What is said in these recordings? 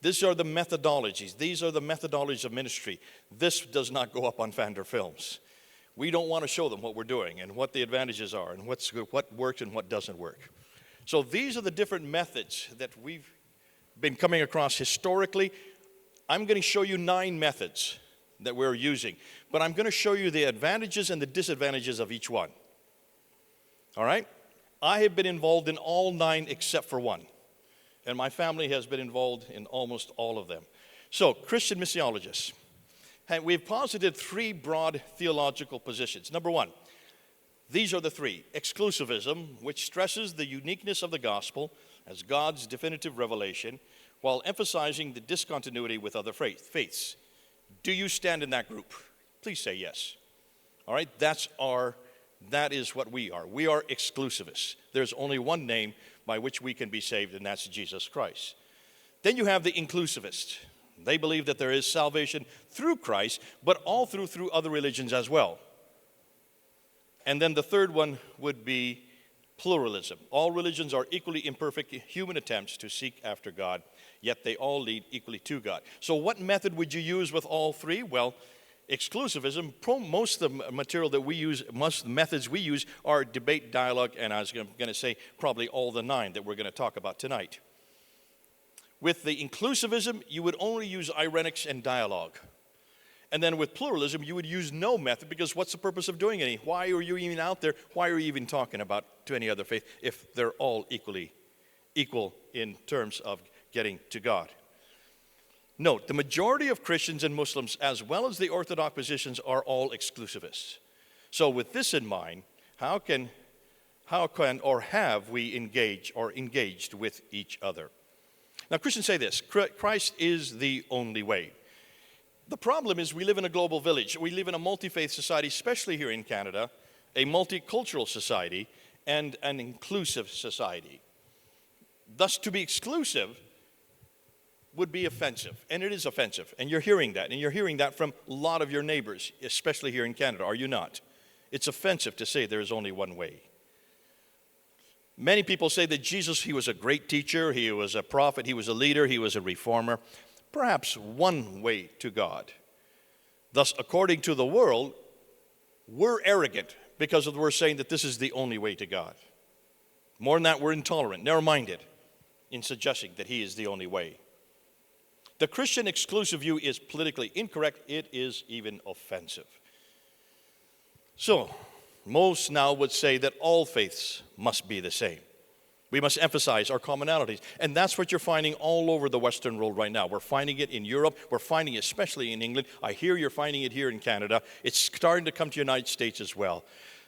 These are the methodologies. These are the methodologies of ministry. This does not go up on Fander Films. We don't want to show them what we're doing and what the advantages are and what works and what doesn't work. So these are the different methods that we've been coming across historically. I'm going to show you 9 methods that we're using, but I'm going to show you the advantages and the disadvantages of each one. All right? I have been involved in all 9 except for one, and my family has been involved in almost all of them. So, Christian missiologists. And we've posited 3 broad theological positions. Number 1, these are the 3. Exclusivism, which stresses the uniqueness of the gospel as God's definitive revelation, while emphasizing the discontinuity with other faiths. Do you stand in that group? Please say yes. All right, that is what we are. We are exclusivists. There's only one name by which we can be saved, and that's Jesus Christ. Then you have the inclusivists. They believe that there is salvation through Christ, but all through other religions as well. And then the third one would be pluralism. All religions are equally imperfect human attempts to seek after God, yet they all lead equally to God. So what method would you use with all 3? Well, exclusivism, most of the material that we use, most of the methods we use are debate, dialogue, and I was going to say probably all the 9 that we're going to talk about tonight. With the inclusivism, you would only use irenics and dialogue. And then with pluralism, you would use no method, because what's the purpose of doing any? Why are you even out there? Why are you even talking about to any other faith if they're all equal in terms of getting to God? Note, the majority of Christians and Muslims, as well as the Orthodox positions, are all exclusivists. So with this in mind, how can or have we engaged with each other? Now, Christians say this: Christ is the only way. The problem is we live in a global village. We live in a multi-faith society, especially here in Canada, a multicultural society, and an inclusive society. Thus, to be exclusive would be offensive, and it is offensive, and you're hearing that, and you're hearing that from a lot of your neighbors, especially here in Canada, are you not? It's offensive to say there is only one way. Many people say that Jesus, he was a great teacher, he was a prophet, he was a leader, he was a reformer. Perhaps one way to God. Thus, according to the world, we're arrogant because we're saying that this is the only way to God. More than that, we're intolerant, narrow-minded in suggesting that he is the only way. The Christian exclusive view is politically incorrect. It is even offensive. So, most now would say that all faiths must be the same. We must emphasize our commonalities. And that's what you're finding all over the Western world right now. We're finding it in Europe. We're finding it especially in England. I hear you're finding it here in Canada. It's starting to come to the United States as well.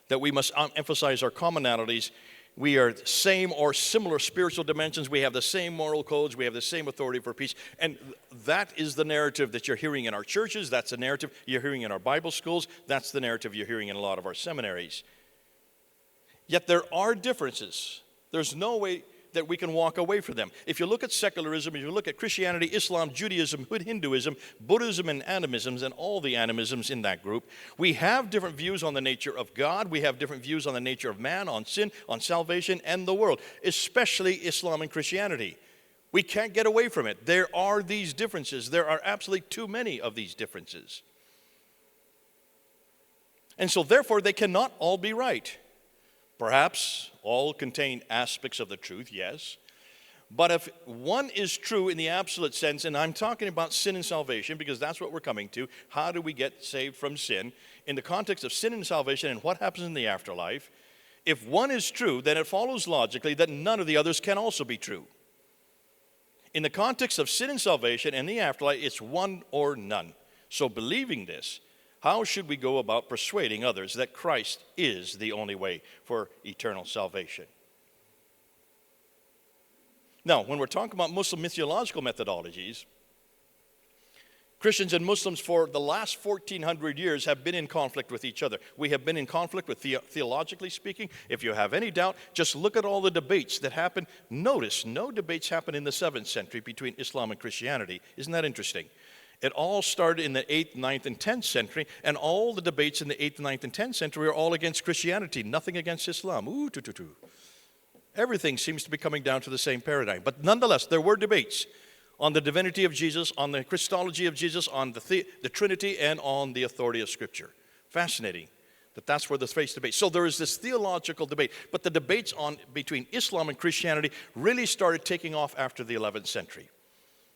That we must emphasize our commonalities. We are same or similar spiritual dimensions. We have the same moral codes. We have the same authority for peace. And that is the narrative that you're hearing in our churches. That's the narrative you're hearing in our Bible schools. That's the narrative you're hearing in a lot of our seminaries. Yet there are differences. There's no way that we can walk away from them. If you look at secularism, if you look at Christianity, Islam, Judaism, Hinduism, Buddhism, and animisms, and all the animisms in that group, we have different views on the nature of God. We have different views on the nature of man, on sin, on salvation, and the world, especially Islam and Christianity. We can't get away from it. There are these differences. There are absolutely too many of these differences. And so, therefore, they cannot all be right. Perhaps all contain aspects of the truth, yes. But if one is true in the absolute sense, and I'm talking about sin and salvation because that's what we're coming to, how do we get saved from sin? In the context of sin and salvation and what happens in the afterlife, if one is true, then it follows logically that none of the others can also be true. In the context of sin and salvation and the afterlife, it's one or none. So believing this, how should we go about persuading others that Christ is the only way for eternal salvation? Now, when we're talking about Muslim missiological methodologies, Christians and Muslims for the last 1,400 years have been in conflict with each other. We have been in conflict with theologically speaking. If you have any doubt, just look at all the debates that happen. Notice no debates happen in the 7th century between Islam and Christianity. Isn't that interesting? It all started in the 8th, 9th, and 10th century, and all the debates in the 8th, 9th, and 10th century are all against Christianity, nothing against Islam. Everything seems to be coming down to the same paradigm. But nonetheless, there were debates on the divinity of Jesus, on the Christology of Jesus, on the Trinity, and on the authority of Scripture. Fascinating that that's where the faith debate. So there is this theological debate, but the debates between Islam and Christianity really started taking off after the 11th century.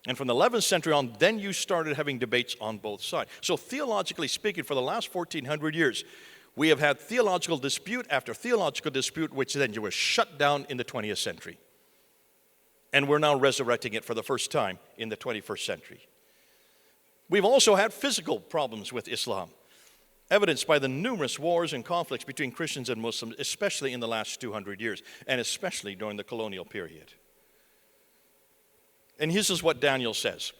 And from the 11th century on, then you started having debates on both sides. So theologically speaking, for the last 1,400 years, we have had theological dispute after theological dispute, which then was shut down in the 20th century. And we're now resurrecting it for the first time in the 21st century. We've also had physical problems with Islam, evidenced by the numerous wars and conflicts between Christians and Muslims, especially in the last 200 years, and especially during the colonial period. And this is what Daniel says.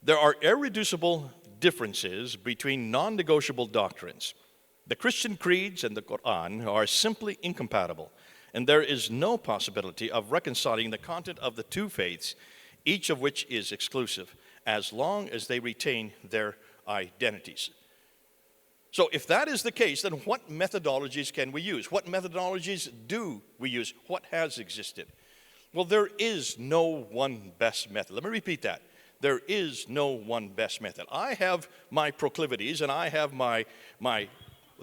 There are irreducible differences between non-negotiable doctrines. The Christian creeds and the Quran are simply incompatible, and there is no possibility of reconciling the content of the two faiths, each of which is exclusive, as long as they retain their identities. So if that is the case, then what methodologies can we use? What methodologies do we use? What has existed? Well, there is no one best method. Let me repeat that. There is no one best method. I have my proclivities, and I have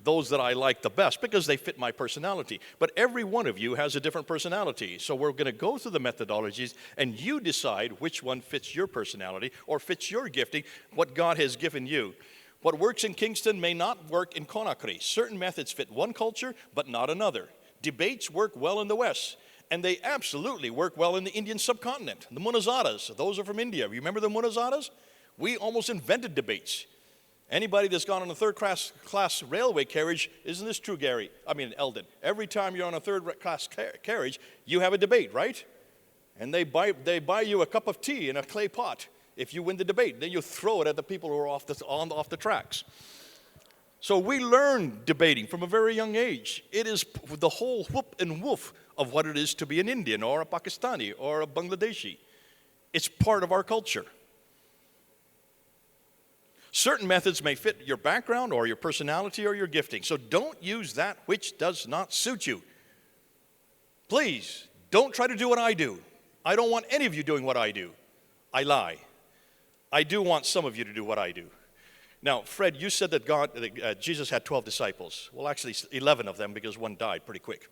those that I like the best because they fit my personality. But every one of you has a different personality. So we're going to go through the methodologies, and you decide which one fits your personality or fits your gifting, what God has given you. What works in Kingston may not work in Conakry. Certain methods fit one culture, but not another. Debates work well in the West. And they absolutely work well in the Indian subcontinent. The Munazadas, those are from India. Remember the Munazadas? We almost invented debates. Anybody that's gone on a third-class railway carriage, isn't this true, Gary? I mean, Eldon. Every time you're on a third-class carriage, you have a debate, right? And they buy you a cup of tea in a clay pot if you win the debate. Then you throw it at the people who are off the tracks. So we learn debating from a very young age. It is the whole whoop and woof of what it is to be an Indian or a Pakistani or a Bangladeshi. It's part of our culture. Certain methods may fit your background or your personality or your gifting. So don't use that which does not suit you. Please, don't try to do what I do. I don't want any of you doing what I do. I lie. I do want some of you to do what I do. Now, Fred, you said that Jesus had 12 disciples. Well, actually, 11 of them because one died pretty quick.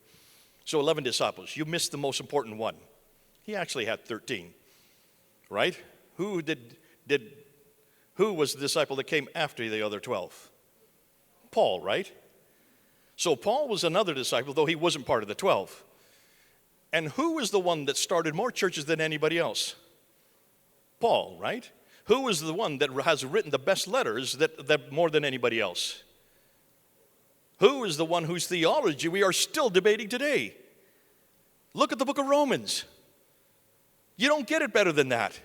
So 11 disciples. You missed the most important one. He actually had 13, right? Who was the disciple that came after the other 12? Paul, right? So Paul was another disciple, though he wasn't part of the 12. And who was the one that started more churches than anybody else? Paul, right? Who was the one that has written the best letters that more than anybody else? Who is the one whose theology we are still debating today? Look at the book of Romans. You don't get it better than that.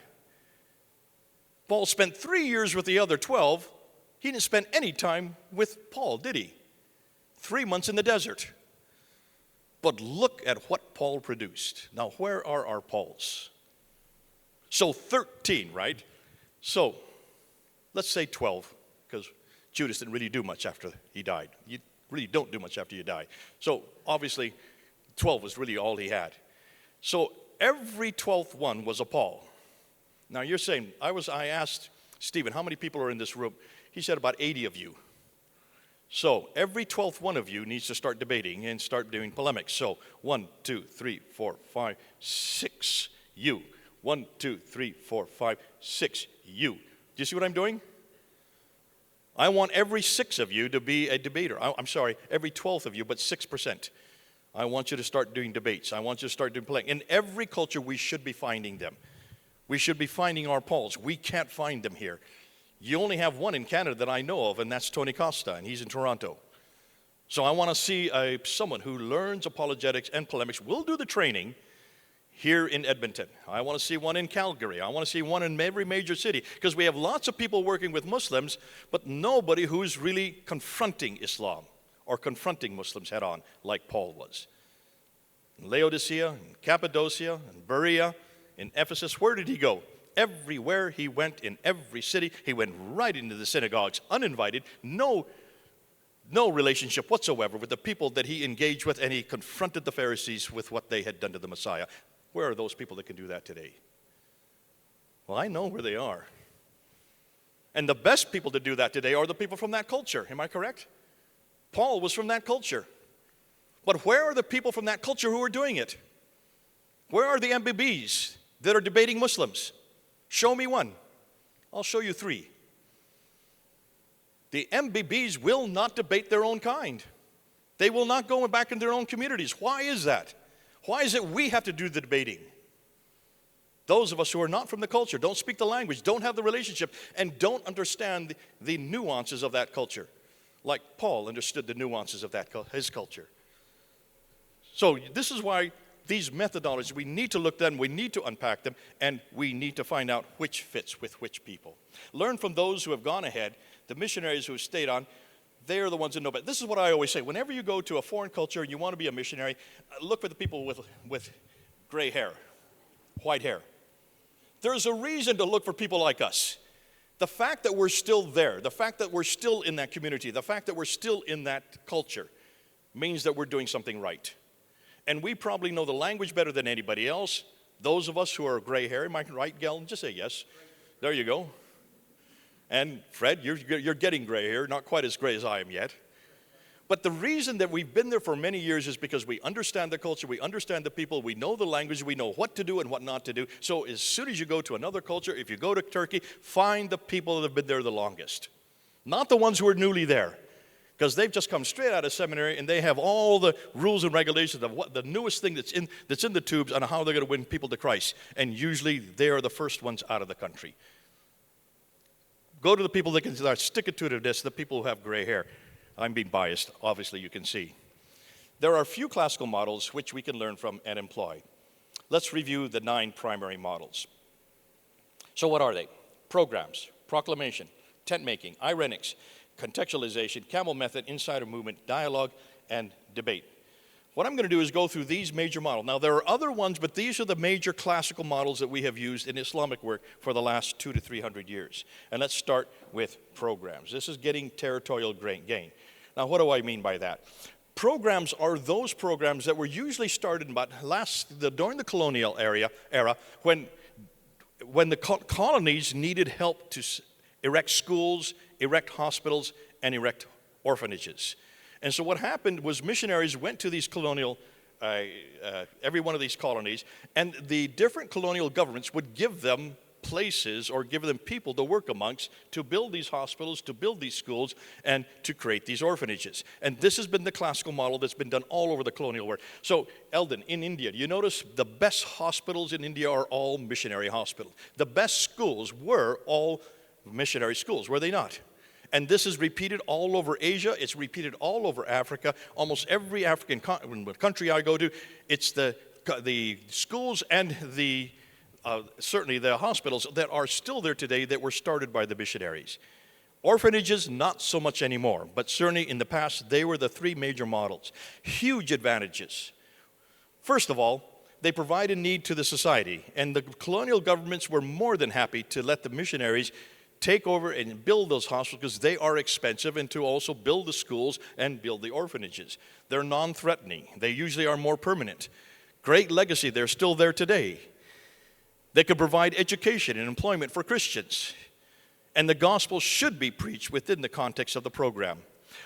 Paul spent 3 years with the other 12. He didn't spend any time with Paul, did he? 3 months in the desert. But look at what Paul produced. Now, where are our Pauls? So 13, right? So let's say 12, because Judas didn't really do much after he died. You really don't do much after you die. So obviously 12 was really all he had. So every 12th one was a Paul. Now you're saying, I asked Stephen, how many people are in this room? He said about 80 of you. So every 12th one of you needs to start debating and start doing polemics. So 1, 2, 3, 4, 5, 6, you. 1, 2, 3, 4, 5, 6, you. Do you see what I'm doing? I want every 6 of you to be a debater. I'm sorry, every 12th of you, but 6%. I want you to start doing debates. I want you to start doing polemics. In every culture, we should be finding them. We should be finding our Pauls. We can't find them here. You only have one in Canada that I know of, and that's Tony Costa, and he's in Toronto. So I want to see someone who learns apologetics and polemics. We'll do the training here in Edmonton. I want to see one in Calgary. I want to see one in every major city, because we have lots of people working with Muslims, but nobody who's really confronting Islam or confronting Muslims head on like Paul was. In Laodicea, in Cappadocia, in Berea, in Ephesus, where did he go? Everywhere he went, in every city, he went right into the synagogues, uninvited, no relationship whatsoever with the people that he engaged with, and he confronted the Pharisees with what they had done to the Messiah. Where are those people that can do that today? Well, I know where they are. And the best people to do that today are the people from that culture. Am I correct? Paul was from that culture. But where are the people from that culture who are doing it? Where are the MBBs that are debating Muslims? Show me one. I'll show you three. The MBBs will not debate their own kind. They will not go back in their own communities. Why is that? Why is it we have to do the debating? Those of us who are not from the culture, don't speak the language, don't have the relationship, and don't understand the nuances of that culture, like Paul understood the nuances of his culture. So this is why these methodologies, we need to look at them, we need to unpack them, and we need to find out which fits with which people. Learn from those who have gone ahead, the missionaries who have stayed on. They are the ones that know better. This is what I always say. Whenever you go to a foreign culture and you want to be a missionary, look for the people with gray hair, white hair. There's a reason to look for people like us. The fact that we're still there, the fact that we're still in that community, the fact that we're still in that culture means that we're doing something right. And we probably know the language better than anybody else. Those of us who are gray hair, am I right, Galen? Just say yes. There you go. And Fred, you're getting gray hair, not quite as gray as I am yet. But the reason that we've been there for many years is because we understand the culture, we understand the people, we know the language, we know what to do and what not to do. So as soon as you go to another culture, if you go to Turkey, find the people that have been there the longest. Not the ones who are newly there. Because they've just come straight out of seminary and they have all the rules and regulations of what the newest thing that's in the tubes on how they're going to win people to Christ. And usually they are the first ones out of the country. Go to the people that can stick it to this, the people who have gray hair. I'm being biased, obviously you can see. There are a few classical models which we can learn from and employ. Let's review the 9 primary models. So what are they? Programs, proclamation, tent making, irenics, contextualization, camel method, insider movement, dialogue, and debate. What I'm going to do is go through these major models. Now, there are other ones, but these are the major classical models that we have used in Islamic work for the last 200 to 300 years. And let's start with programs. This is getting territorial gain. Now, what do I mean by that? Programs are those programs that were usually started during the colonial era when the colonies needed help to erect schools, erect hospitals, and erect orphanages. And so what happened was missionaries went to these colonial, every one of these colonies, and the different colonial governments would give them places or give them people to work amongst to build these hospitals, to build these schools, and to create these orphanages. And this has been the classical model that's been done all over the colonial world. So, Eldon, in India, you notice the best hospitals in India are all missionary hospitals. The best schools were all missionary schools, were they not? And this is repeated all over Asia. It's repeated all over Africa. Almost every African country I go to, it's the schools and certainly the hospitals that are still there today that were started by the missionaries. Orphanages, not so much anymore, but certainly in the past, they were the 3 major models. Huge advantages. First of all, they provide a need to the society, and the colonial governments were more than happy to let the missionaries take over and build those hospitals because they are expensive, and to also build the schools and build the orphanages. They're non-threatening. They usually are more permanent. Great legacy. They're still there today. They could provide education and employment for Christians. And the gospel should be preached within the context of the program.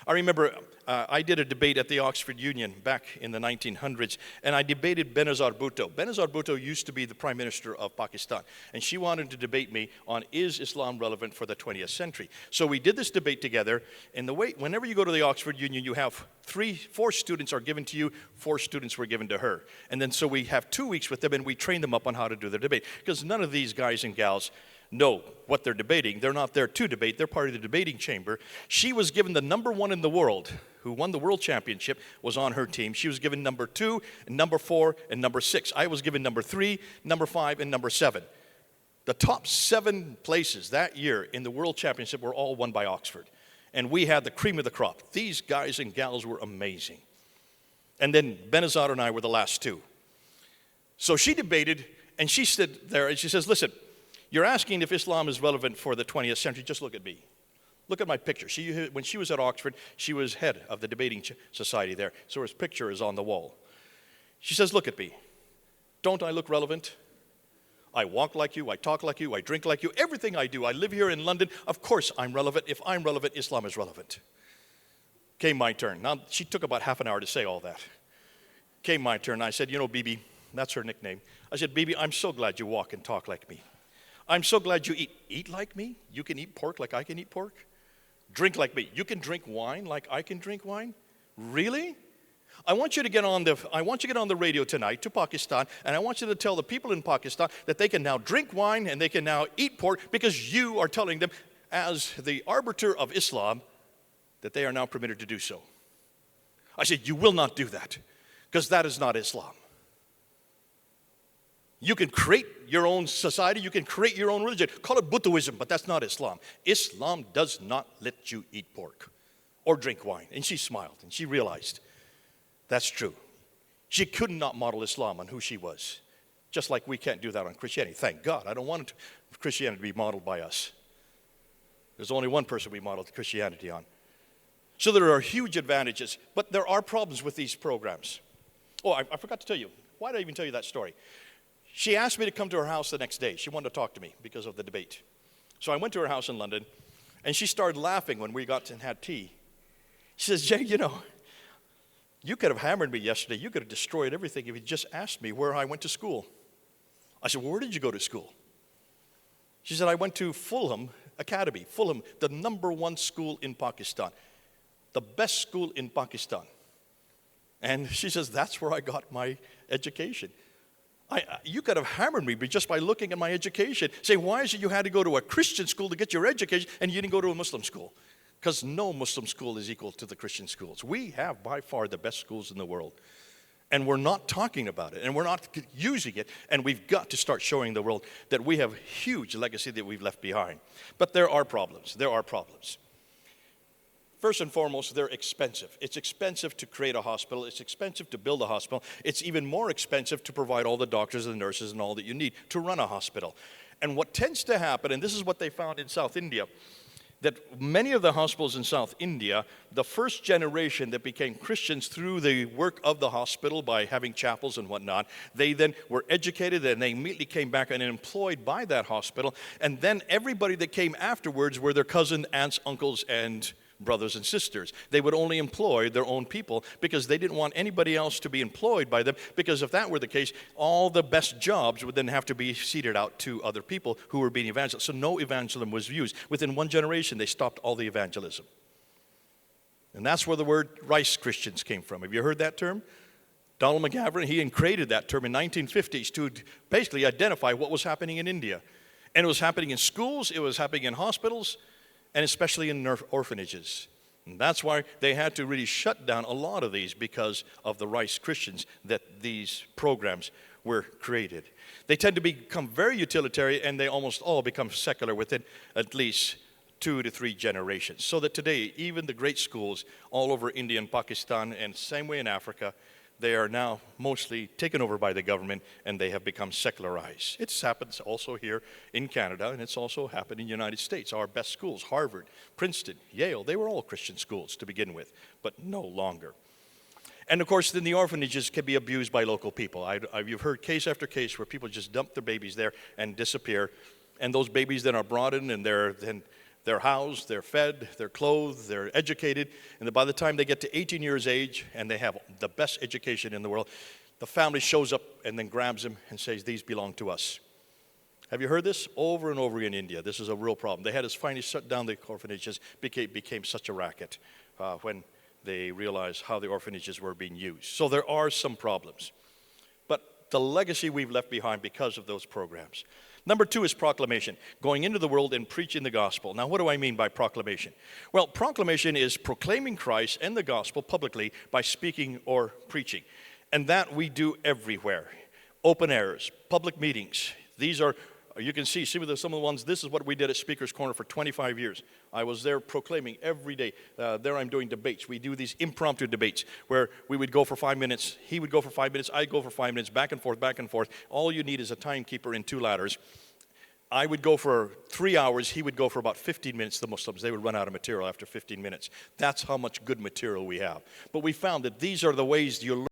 I remember I did a debate at the Oxford Union back in the 1900s, and I debated Benazir Bhutto. Benazir Bhutto used to be the Prime Minister of Pakistan, and she wanted to debate me on, is Islam relevant for the 20th century? So we did this debate together, and whenever you go to the Oxford Union, you have 4 students are given to you, 4 students were given to her. And then so we have 2 weeks with them, and we train them up on how to do their debate, because none of these guys and gals know what they're debating. They're not there to debate. They're part of the debating chamber. She was given the number 1 in the world, who won the world championship, was on her team. She was given number 2, and number 4, and number 6. I was given number 3, number 5, and number 7. The top 7 places that year in the world championship were all won by Oxford. And we had the cream of the crop. These guys and gals were amazing. And then Benazir and I were the last 2. So she debated, and she stood there, and she says, listen, you're asking if Islam is relevant for the 20th century. Just look at me. Look at my picture. When she was at Oxford, she was head of the debating society there. So her picture is on the wall. She says, look at me. Don't I look relevant? I walk like you, I talk like you, I drink like you, everything I do. I live here in London. Of course I'm relevant. If I'm relevant, Islam is relevant. Came my turn. Now, she took about half an hour to say all that. Came my turn. I said, you know, Bibi, that's her nickname. I said, Bibi, I'm so glad you walk and talk like me. I'm so glad you eat like me. You can eat pork like I can eat pork. Drink like me. You can drink wine like I can drink wine. Really? I want you to get on the radio tonight to Pakistan, and I want you to tell the people in Pakistan that they can now drink wine and they can now eat pork because you are telling them, as the arbiter of Islam, that they are now permitted to do so. I said, you will not do that, because that is not Islam. You can create your own society, you can create your own religion. Call it Buddhism, but that's not Islam. Islam does not let you eat pork or drink wine. And she smiled, and she realized that's true. She could not model Islam on who she was, just like we can't do that on Christianity. Thank God. I don't want Christianity to be modeled by us. There's only one person we modeled Christianity on. So there are huge advantages, but there are problems with these programs. Oh, I forgot to tell you. Why did I even tell you that story? She asked me to come to her house the next day. She wanted to talk to me because of the debate. So I went to her house in London, and she started laughing when we got and had tea. She says, Jay, you know, you could have hammered me yesterday. You could have destroyed everything if you just asked me where I went to school. I said, well, where did you go to school? She said, I went to Fulham Academy. Fulham, the #1 school in Pakistan. The best school in Pakistan. And she says, that's where I got my education. You could have hammered me just by looking at my education. Say, why is it you had to go to a Christian school to get your education and you didn't go to a Muslim school? Because no Muslim school is equal to the Christian schools. We have by far the best schools in the world. And we're not talking about it, and we're not using it, and we've got to start showing the world that we have a huge legacy that we've left behind. But there are problems. There are problems. First and foremost, they're expensive. It's expensive to create a hospital. It's expensive to build a hospital. It's even more expensive to provide all the doctors and nurses and all that you need to run a hospital. And what tends to happen, and this is what they found in South India, that many of the hospitals in South India, the first generation that became Christians through the work of the hospital by having chapels and whatnot, they then were educated and they immediately came back and employed by that hospital. And then everybody that came afterwards were their cousins, aunts, uncles, and brothers and sisters. They would only employ their own people because they didn't want anybody else to be employed by them, because if that were the case, all the best jobs would then have to be seeded out to other people who were being evangelized. So no evangelism was used. Within one generation, they stopped all the evangelism. And that's where the word rice Christians came from. Have you heard that term? Donald McGavran, he created that term in 1950s to basically identify what was happening in India. And it was happening in schools, it was happening in hospitals, and especially in orphanages. And that's why they had to really shut down a lot of these because of the rice Christians that these programs were created. They tend to become very utilitarian, and they almost all become secular within at least 2 to 3 generations. So that today, even the great schools all over India and Pakistan, and same way in Africa, they are now mostly taken over by the government, and they have become secularized. It's happened also here in Canada, and it's also happened in the United States. Our best schools, Harvard, Princeton, Yale, they were all Christian schools to begin with, but no longer. And of course, then the orphanages can be abused by local people. You've heard case after case where people just dump their babies there and disappear, and those babies then are brought in, and they're housed, they're fed, they're clothed, they're educated, and then by the time they get to 18 years age and they have the best education in the world, the family shows up and then grabs them and says, these belong to us. Have you heard this? Over and over in India, this is a real problem. They had to finally shut down the orphanages, became such a racket when they realized how the orphanages were being used. So there are some problems. But the legacy we've left behind because of those programs. Number 2 is proclamation, going into the world and preaching the gospel. Now, what do I mean by proclamation? Well, proclamation is proclaiming Christ and the gospel publicly by speaking or preaching. And that we do everywhere. Open airs, public meetings. These are, you can see some of the ones, this is what we did at Speaker's Corner for 25 years. I was there proclaiming every day. There I'm doing debates. We do these impromptu debates where we would go for 5 minutes. He would go for 5 minutes. I'd go for 5 minutes, back and forth, back and forth. All you need is a timekeeper and 2 ladders. I would go for 3 hours. He would go for about 15 minutes, the Muslims. They would run out of material after 15 minutes. That's how much good material we have. But we found that these are the ways you learn.